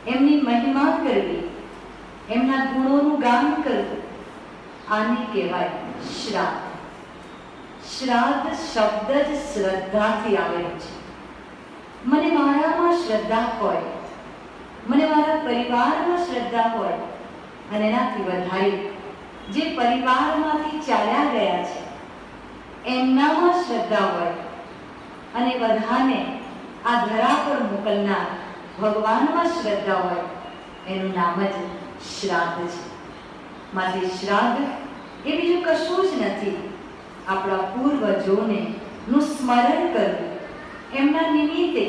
એમની મહિમા કરવી, એમના ગુણોનું ગાન કરવું, આને કહેવાય શ્રાદ્ધ. શ્રાદ્ધ શબ્દ જ શ્રદ્ધાથી આવેલો છે. મને મારામાં શ્રદ્ધા હોય, મને મારા પરિવારમાં શ્રદ્ધા હોય, અને એનાથી વધારે જે પરિવારમાંથી ચાલ્યા ગયા છે એમનામાં શ્રદ્ધા હોય, અને બધાને આ ધરા પર મોકલનાર ભગવાનમાં શ્રદ્ધા હોય, એનું નામ જ શ્રાદ્ધ છે. માટે શ્રાદ્ધ એ બીજું કશું જ નથી. આપણા પૂર્વજોને નું સ્મરણ કરવું, એમના નિમિત્તે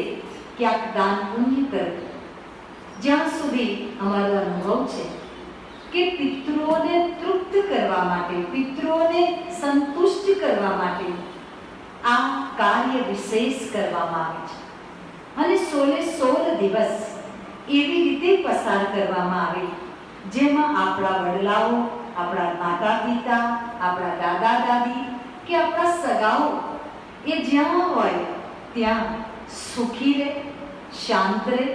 ક્યાંક દાન પુણ્ય કરવું. જ્યાં સુધી અમારો અનુભવ છે કે પિતૃઓને તૃપ્ત કરવા માટે, પિતૃઓને સંતુષ્ટ કરવા માટે આ કાર્ય વિશેષ કરવામાં આવે છે, અને 16 દિવસ એવી રીતે પસાર કરવામાં આવે જેમાં આપણા વડલાઓ, આપણા માતા પિતા, આપણા દાદા દાદી કે આપણા સગાઓ એ જ્યાં હોય ત્યાં સુખી રહે, શાંત રહે,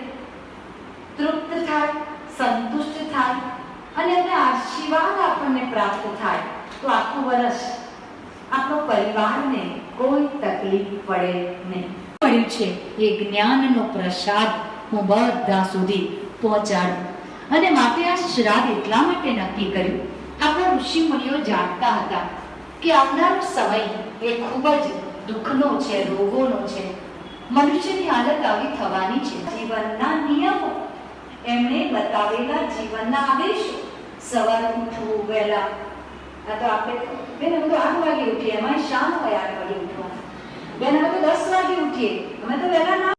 તૃપ્ત થાય, સંતુષ્ટ થાય, અને એમને આશીર્વાદ આપણને પ્રાપ્ત થાય, તો આખું વર્ષ આપણો પરિવારને કોઈ તકલીફ પડે નહીં. મળ્યું છે એ જ્ઞાનનો પ્રસાદ હું બધા સુધી પહોંચાડું, અને માટે આ શ્રાદ્ધ એટલા માટે નક્કી કર્યું. આપણા ઋષિ મુનિઓ જાણતા હતા કે આવનારો સમય એ ખૂબ જ દુઃખનો છે, રોગોનો છે, મનુષ્યની હાલત આવી થવાની છે. જીવનના નિયમો, એમણે બતાવેલા જીવનના આદેશો, સવારે ઉઠવું વહેલા, આ તો આપણે બેન અમે તો 8 વાગે ઉઠીએ, એમાં શાંત હોય 8 વાગે ઉઠવાનું. બેન અમે તો 10 વાગે ઉઠીએ, અમે તો વહેલા ના.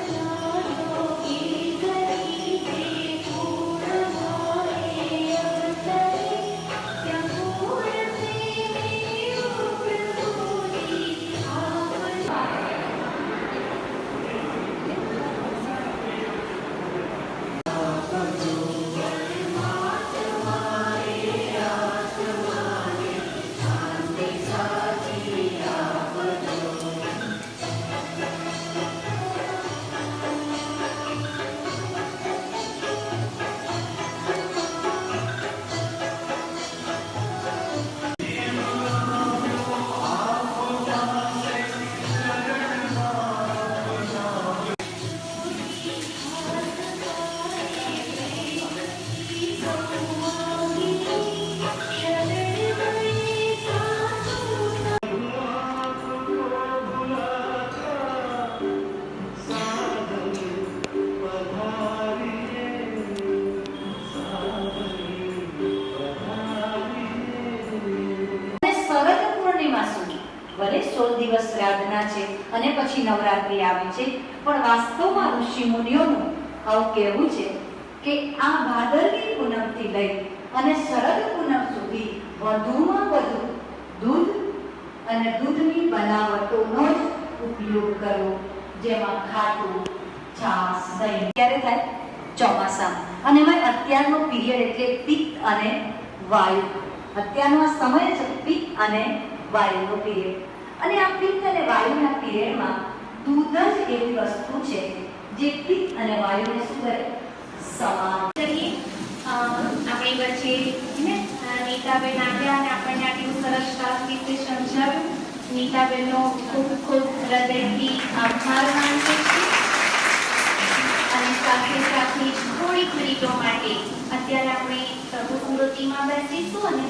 ભલે 16 દિવસ શ્રાદ્ધના છે અને પછી નવરાત્રી આવે છે, પણ વાસ્તવમાં ઋષિ મુનિઓનું આવું કહેવું છે કે આ ભાદરવી પૂનમથી લઈ અને શરદ પૂનમ સુધી વધુમાં વધુ દૂધ અને દૂધની બનાવટોનો જ ઉપયોગ કરવો, જેમાં ખાટું, છાશ, દહીં. ક્યારે થાય? ચોમાસામાં. અને એમાં અત્યારનો પીરિયડ એટલે પિત્ત અને વાયુ. અત્યારનો આ સમય છે પિત્ત અને વાયુનો પીરિયડ. અને આ પિત્ત અને વાયુના પીરિયડમાં દૂધ જ એવી વસ્તુ છે જે પિત્ત અને વાયુને શું કરે? સમાન કરીએ. આપણી વચ્ચે નીતાબેન આવ્યા અને આપણને આટલું સરસ શ્રાદ્ધ વિશે સમજાવ્યું. નીતાબેનનો ખૂબ ખૂબ હૃદયથી આભાર માનીએ છીએ. અને સાથે સાથે થોડીક મિનિટો માટે અત્યારે આપણે પ્રભુ સ્મૃતિમાં બેસીશું અને